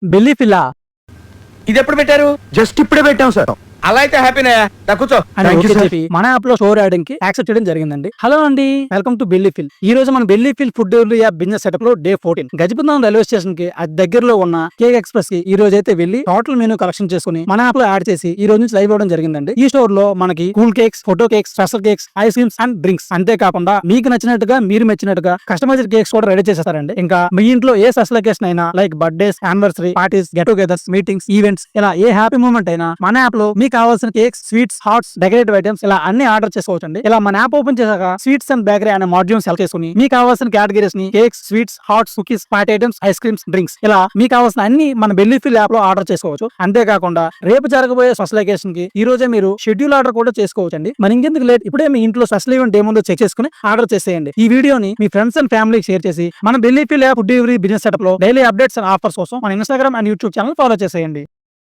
Belly ఫిల్లా ఇది ఎప్పుడు పెట్టారు? జస్ట్ ఇప్పుడే పెట్టాం సార్. అలా అయితే హ్యాపీనే. కూర్చో. అని Thank you, ఓకే sir. చెప్పి మన యాప్ లో స్టోర్ యాడింగ్ కి యాక్సెప్ట్ చేయడం జరిగిందండి. హలో అండి, వెల్కమ్ టు బెల్లి ఫిల్. ఈ రోజు మన belly fill food delivery app business setup లో డే 14 గజపతినగరం రైల్వే స్టేషన్ కి అది దగ్గరలో ఉన్న కేక్ ఎక్స్ప్రెస్ కి ఈ రోజు అయితే వెళ్లి టోటల్ మెనూ కలెక్షన్ చేసుకుని మన యాప్ లో యాడ్ చేసి ఈ రోజు నుంచి లైవ్ అవ్వడం జరిగిందండి. ఈ స్టోర్ లో మనకి cool cakes, photo cakes, special cakes, ice creams and drinks, అంతేకాకుండా మీకు నచ్చినట్టుగా మీరు మెచ్చినట్టుగా కస్టమైజ్డ్ కేక్స్ కూడా రెడీ చేసేస్తారండి. ఇంకా మీ ఇంట్లో ఏ స్పెషల్ అకేషన్ అయినా like birthdays, anniversary parties, get togethers, meetings, events ఇలా ఏ హ్యాపీ మూమెంట్ అయినా మన యాప్ లో మీకు కావాల్సిన cakes, sweets, hots, decorative items ఇలా అన్ని ఆర్డర్ చేసుకోవచ్చండి. ఇలా మన యాప్ ఓపెన్ చేశాక స్వీట్స్ అండ్ బేకరీ అనే మాడ్యూల్ సెలెక్ట్ చేసుకుని మీకు కావాల్సిన కేటగిరీస్ ని cakes, sweets, hots, cookies, party items, ice creams, drinks ఇలా మీకు కావాల్సిన అన్ని మన బెల్లి ఫిల్ యాప్ లో ఆర్డర్ చేసుకోవచ్చు. అంతేకాకుండా రేపు జరగబోయే స్పెషల్ అకేషన్ కి ఈ రోజే మీరు షెడ్యూల్ ఆర్డర్ కూడా చేసుకోవచ్చు అండి. మరి ఇంకెందుకు లేట్, ఇప్పుడే మీ ఇంట్లో స్పెషల్ ఈవెంట్ ఏముందో చెక్ చేసుకుని ఆర్డర్ చేసేయండి. ఈ వీడియోని మీ ఫ్రెండ్స్ అండ్ ఫ్యామిలీకి షేర్ చేసి మన belly fill app food delivery business setup లో డైలీ అప్డేట్స్ అండ్ ఆఫర్స్ కోసం మన Instagram and YouTube channel follow చేసేయండి.